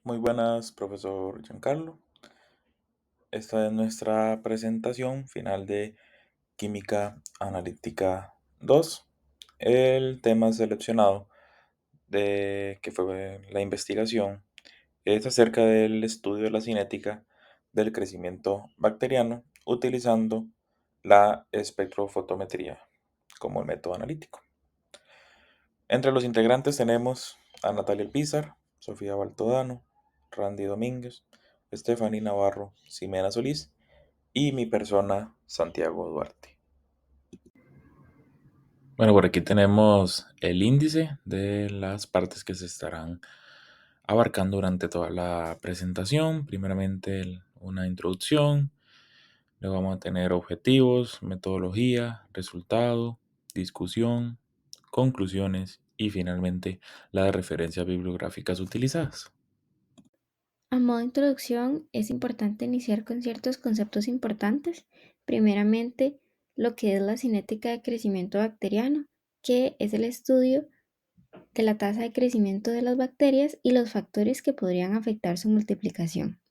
Muy buenas, profesor Giancarlo. Esta es nuestra presentación final de Química Analítica 2. El tema seleccionado que fue la investigación es acerca del estudio de la cinética del crecimiento bacteriano utilizando la espectrofotometría como el método analítico. Entre los integrantes tenemos a Natalia Alpizar, Sofía Baltodano, Randy Domínguez, Stephanie Navarro, Ximena Solís y mi persona, Santiago Duarte. Bueno, por aquí tenemos el índice de las partes que se estarán abarcando durante toda la presentación. Primeramente, una introducción, luego vamos a tener objetivos, metodología, resultado, discusión, conclusiones y finalmente las referencias bibliográficas utilizadas. A modo de introducción, es importante iniciar con ciertos conceptos importantes. Primeramente, lo que es la cinética de crecimiento bacteriano, que es el estudio de la tasa de crecimiento de las bacterias y los factores que podrían afectar su multiplicación.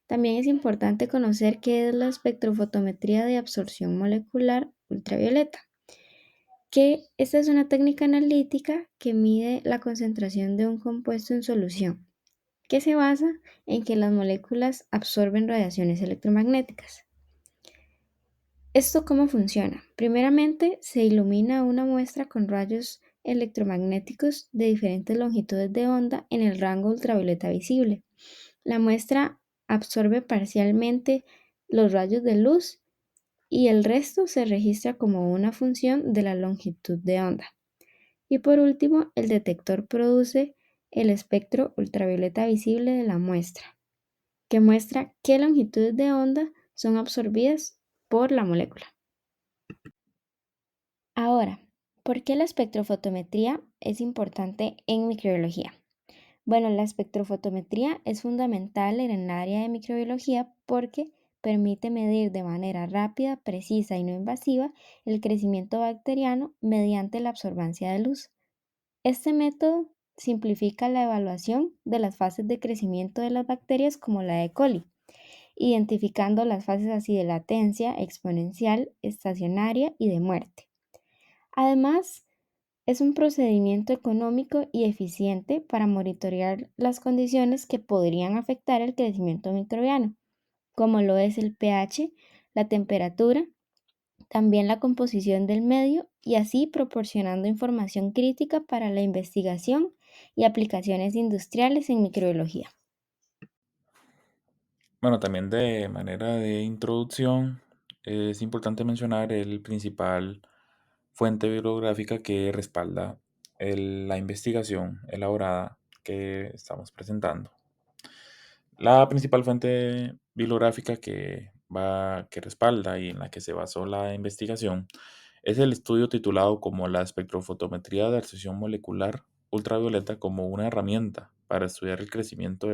También es importante conocer qué es la espectrofotometría de absorción molecular ultravioleta, que esta es una técnica analítica que mide la concentración de un compuesto en solución, que se basa en que las moléculas absorben radiaciones electromagnéticas. ¿Esto cómo funciona? Primeramente, se ilumina una muestra con rayos electromagnéticos de diferentes longitudes de onda en el rango ultravioleta visible. La muestra absorbe parcialmente los rayos de luz y el resto se registra como una función de la longitud de onda. Y por último, el detector produce el espectro ultravioleta visible de la muestra, que muestra qué longitudes de onda son absorbidas por la molécula. Ahora, ¿por qué la espectrofotometría es importante en microbiología? Bueno, la espectrofotometría es fundamental en el área de microbiología porque permite medir de manera rápida, precisa y no invasiva el crecimiento bacteriano mediante la absorbancia de luz. Este método simplifica la evaluación de las fases de crecimiento de las bacterias como la E. coli, identificando las fases así de latencia, exponencial, estacionaria y de muerte. Además, es un procedimiento económico y eficiente para monitorear las condiciones que podrían afectar el crecimiento microbiano, como lo es el pH, la temperatura, también la composición del medio y así proporcionando información crítica para la investigación y aplicaciones industriales en microbiología. Bueno, también de manera de introducción, es importante mencionar el principal fuente bibliográfica que respalda la investigación elaborada que estamos presentando. La principal fuente bibliográfica que respalda y en la que se basó la investigación es el estudio titulado como la espectrofotometría de absorción molecular ultravioleta como una herramienta para estudiar el crecimiento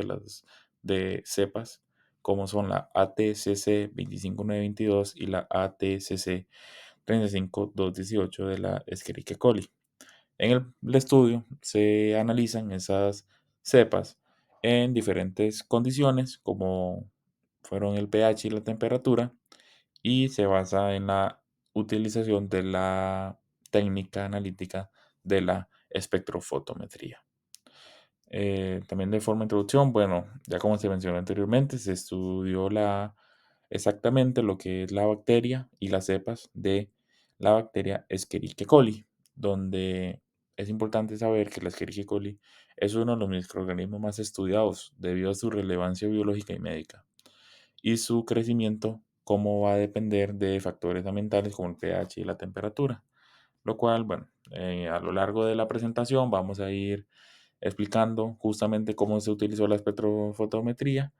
de cepas como son la ATCC 25922 y la ATCC 35218 de la Escherichia coli. En el estudio se analizan esas cepas en diferentes condiciones, como fueron el pH y la temperatura, y se basa en la utilización de la técnica analítica de la espectrofotometría. También de forma de introducción, bueno, ya como se mencionó anteriormente, se estudió exactamente lo que es la bacteria y las cepas de la bacteria Escherichia coli, donde es importante saber que la Escherichia coli es uno de los microorganismos más estudiados debido a su relevancia biológica y médica, y su crecimiento como va a depender de factores ambientales como el pH y la temperatura, lo cual, bueno, a lo largo de la presentación vamos a ir explicando justamente cómo se utilizó la espectrofotometría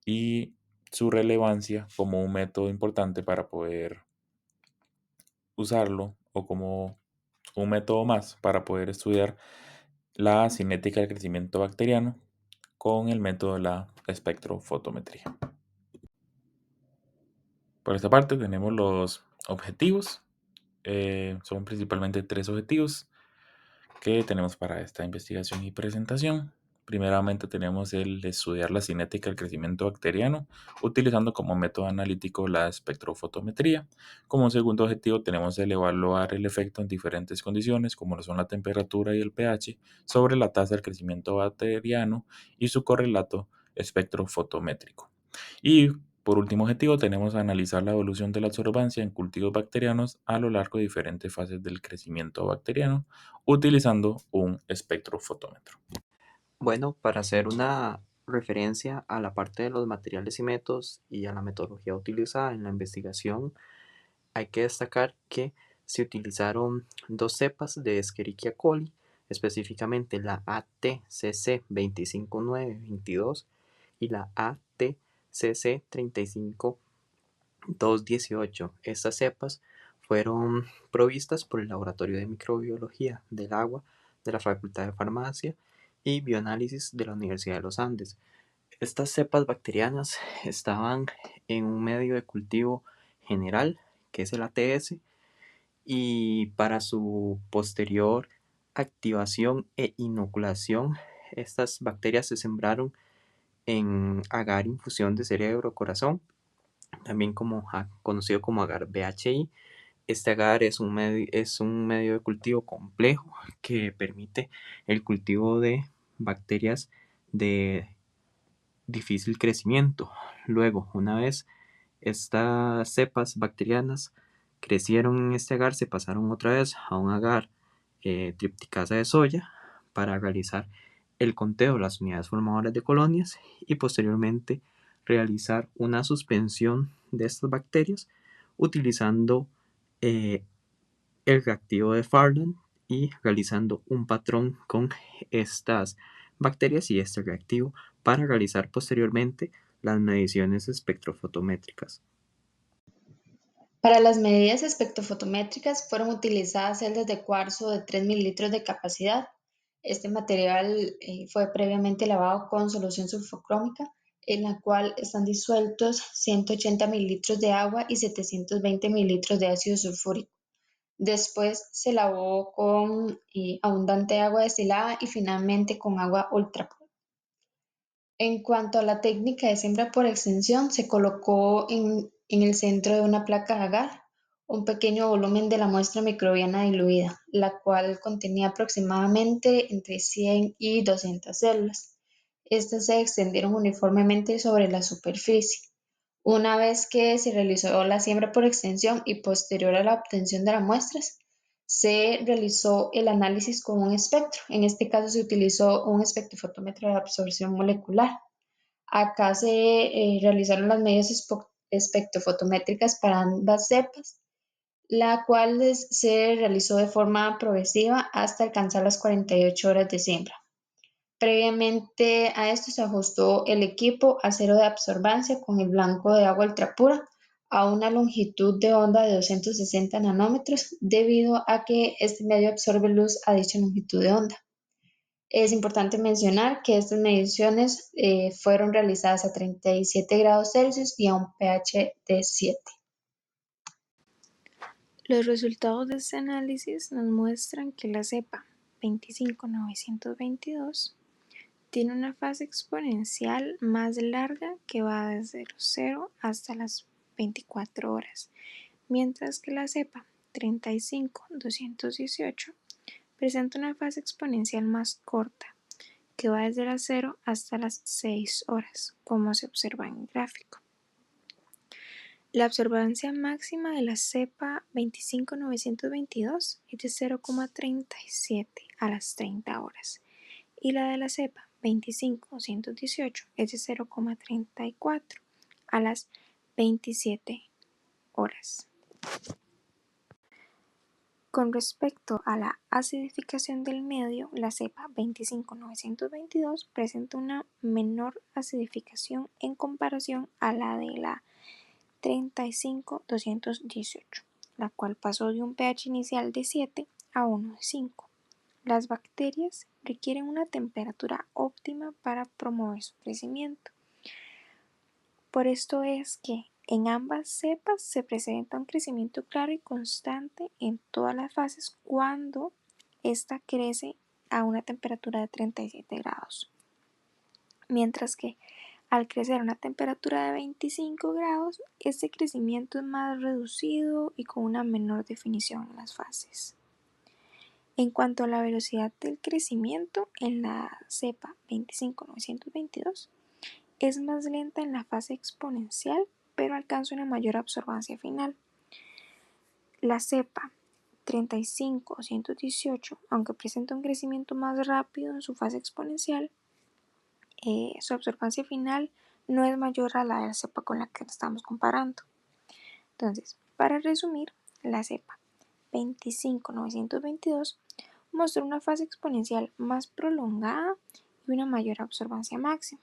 y su relevancia como un método importante para poder usarlo o como un método más para poder estudiar la cinética del crecimiento bacteriano con el método de la espectrofotometría. Por esta parte tenemos los objetivos. Son principalmente tres objetivos que tenemos para esta investigación y presentación. Primeramente tenemos el estudiar la cinética del crecimiento bacteriano, utilizando como método analítico la espectrofotometría. Como segundo objetivo tenemos el evaluar el efecto en diferentes condiciones, como lo son la temperatura y el pH, sobre la tasa del crecimiento bacteriano y su correlato espectrofotométrico. Y por último objetivo tenemos analizar la evolución de la absorbancia en cultivos bacterianos a lo largo de diferentes fases del crecimiento bacteriano, utilizando un espectrofotómetro. Bueno, para hacer una referencia a la parte de los materiales y métodos y a la metodología utilizada en la investigación, hay que destacar que se utilizaron dos cepas de Escherichia coli, específicamente la ATCC 25922 y la ATCC 35218. Estas cepas fueron provistas por el Laboratorio de Microbiología del Agua de la Facultad de Farmacia y Bioanálisis de la Universidad de los Andes. Estas cepas bacterianas estaban en un medio de cultivo general, que es el ATS, y para su posterior activación e inoculación, estas bacterias se sembraron en agar infusión de cerebro-corazón, también conocido como agar BHI. Este agar es un medio de cultivo complejo que permite el cultivo de bacterias de difícil crecimiento. Luego, una vez estas cepas bacterianas crecieron en este agar, se pasaron otra vez a un agar tripticasa de soya para realizar el conteo de las unidades formadoras de colonias y posteriormente realizar una suspensión de estas bacterias utilizando eh, el reactivo de Farland y realizando un patrón con estas bacterias y este reactivo para realizar posteriormente las mediciones espectrofotométricas. Para las medidas espectrofotométricas fueron utilizadas celdas de cuarzo de 3 mililitros de capacidad. Este material fue previamente lavado con solución sulfocrómica, en la cual están disueltos 180 mililitros de agua y 720 mililitros de ácido sulfúrico. Después se lavó con abundante agua destilada y finalmente con agua ultra pura. En cuanto a la técnica de siembra por extensión, se colocó en el centro de una placa de agar un pequeño volumen de la muestra microbiana diluida, la cual contenía aproximadamente entre 100 y 200 células. Estas se extendieron uniformemente sobre la superficie. Una vez que se realizó la siembra por extensión y posterior a la obtención de las muestras, se realizó el análisis con un espectro. En este caso se utilizó un espectrofotómetro de absorción molecular. Acá se realizaron las medidas espectrofotométricas para ambas cepas, la cual se realizó de forma progresiva hasta alcanzar las 48 horas de siembra. Previamente a esto se ajustó el equipo a cero de absorbancia con el blanco de agua ultrapura a una longitud de onda de 260 nanómetros debido a que este medio absorbe luz a dicha longitud de onda. Es importante mencionar que estas mediciones fueron realizadas a 37 grados Celsius y a un pH de 7. Los resultados de este análisis nos muestran que la cepa 25922 tiene una fase exponencial más larga que va desde los 0 hasta las 24 horas, mientras que la cepa 35218 presenta una fase exponencial más corta, que va desde las 0 hasta las 6 horas, como se observa en el gráfico. La absorbancia máxima de la cepa 25922 es de 0,37 a las 30 horas y la de la cepa 25218 es de 0,34 a las 27 horas. Con respecto a la acidificación del medio, la cepa 25922 presenta una menor acidificación en comparación a la de la 35218, la cual pasó de un pH inicial de 7 a 1 de 5. Las bacterias requieren una temperatura óptima para promover su crecimiento. Por esto es que en ambas cepas se presenta un crecimiento claro y constante en todas las fases cuando ésta crece a una temperatura de 37 grados. mientras que al crecer a una temperatura de 25 grados, este crecimiento es más reducido y con una menor definición en las fases. En cuanto a la velocidad del crecimiento en la cepa 25922, es más lenta en la fase exponencial, pero alcanza una mayor absorbancia final. La cepa 35218, aunque presenta un crecimiento más rápido en su fase exponencial, su absorbancia final no es mayor a la de la cepa con la que estamos comparando. Entonces, para resumir, la cepa 25922 mostró una fase exponencial más prolongada y una mayor absorbancia máxima,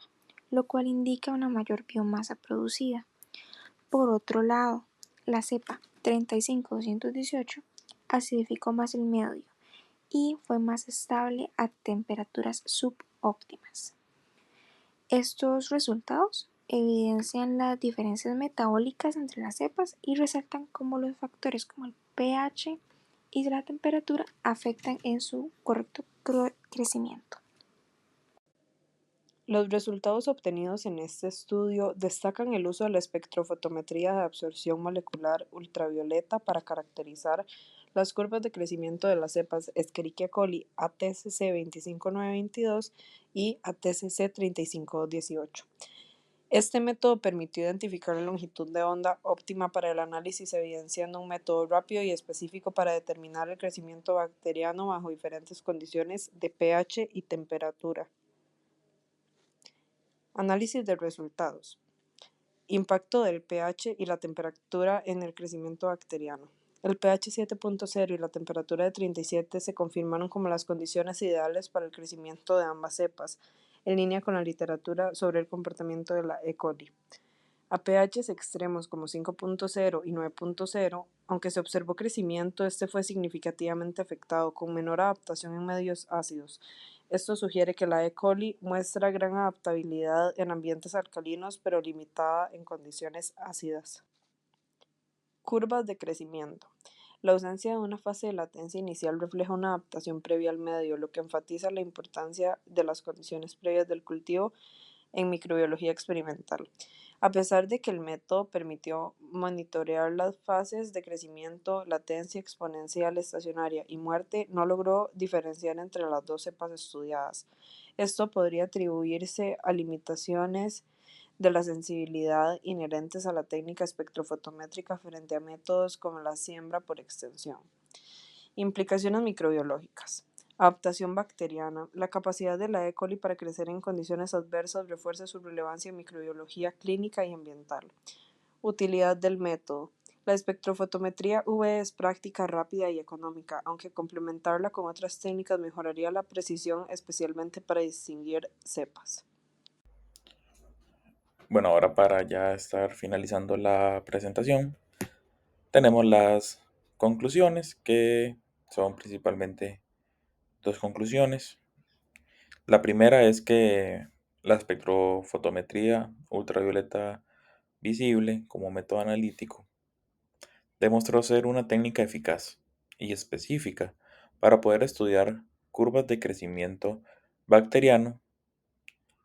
lo cual indica una mayor biomasa producida. Por otro lado, la cepa 35218 acidificó más el medio y fue más estable a temperaturas subóptimas. Estos resultados evidencian las diferencias metabólicas entre las cepas y resaltan cómo los factores como el pH y la temperatura afectan en su correcto crecimiento. Los resultados obtenidos en este estudio destacan el uso de la espectrofotometría de absorción molecular ultravioleta para caracterizar las curvas de crecimiento de las cepas Escherichia coli ATCC 25922 y ATCC 35218. Este método permitió identificar la longitud de onda óptima para el análisis, evidenciando un método rápido y específico para determinar el crecimiento bacteriano bajo diferentes condiciones de pH y temperatura. Análisis de resultados. Impacto del pH y la temperatura en el crecimiento bacteriano. El pH 7.0 y la temperatura de 37 se confirmaron como las condiciones ideales para el crecimiento de ambas cepas, en línea con la literatura sobre el comportamiento de la E. coli. A pHs extremos como 5.0 y 9.0, aunque se observó crecimiento, este fue significativamente afectado, con menor adaptación en medios ácidos. Esto sugiere que la E. coli muestra gran adaptabilidad en ambientes alcalinos, pero limitada en condiciones ácidas. Curvas de crecimiento. La ausencia de una fase de latencia inicial refleja una adaptación previa al medio, lo que enfatiza la importancia de las condiciones previas del cultivo en microbiología experimental. A pesar de que el método permitió monitorear las fases de crecimiento, latencia exponencial, estacionaria y muerte, no logró diferenciar entre las dos cepas estudiadas. Esto podría atribuirse a limitaciones de la sensibilidad inherentes a la técnica espectrofotométrica frente a métodos como la siembra por extensión. Implicaciones microbiológicas. Adaptación bacteriana. La capacidad de la E. coli para crecer en condiciones adversas refuerza su relevancia en microbiología clínica y ambiental. Utilidad del método. La espectrofotometría UV es práctica, rápida y económica, aunque complementarla con otras técnicas mejoraría la precisión, especialmente para distinguir cepas. Bueno, ahora para ya estar finalizando la presentación, tenemos las conclusiones, que son principalmente dos conclusiones. La primera es que la espectrofotometría ultravioleta visible como método analítico demostró ser una técnica eficaz y específica para poder estudiar curvas de crecimiento bacteriano,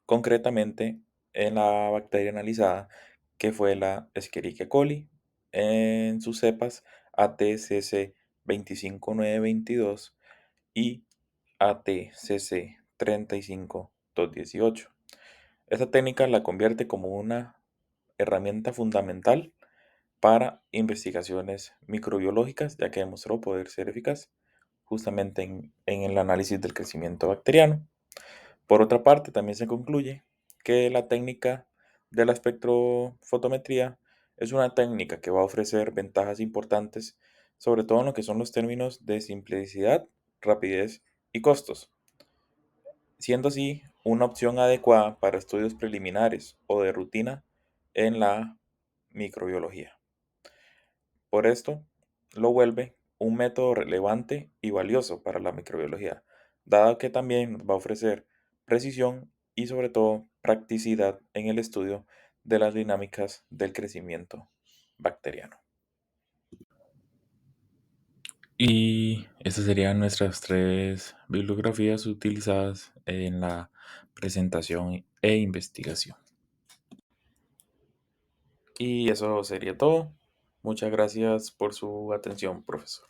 concretamente en la bacteria analizada, que fue la Escherichia coli, en sus cepas ATCC 25922 y ATCC 35218. Esta técnica la convierte como una herramienta fundamental para investigaciones microbiológicas, ya que demostró poder ser eficaz justamente en el análisis del crecimiento bacteriano. Por otra parte, también se concluye que la técnica de la espectrofotometría es una técnica que va a ofrecer ventajas importantes, sobre todo en lo que son los términos de simplicidad, rapidez y costos, siendo así una opción adecuada para estudios preliminares o de rutina en la microbiología. Por esto, lo vuelve un método relevante y valioso para la microbiología, dado que también nos va a ofrecer precisión y sobre todo practicidad en el estudio de las dinámicas del crecimiento bacteriano. Y estas serían nuestras tres bibliografías utilizadas en la presentación e investigación. Y eso sería todo. Muchas gracias por su atención, profesor.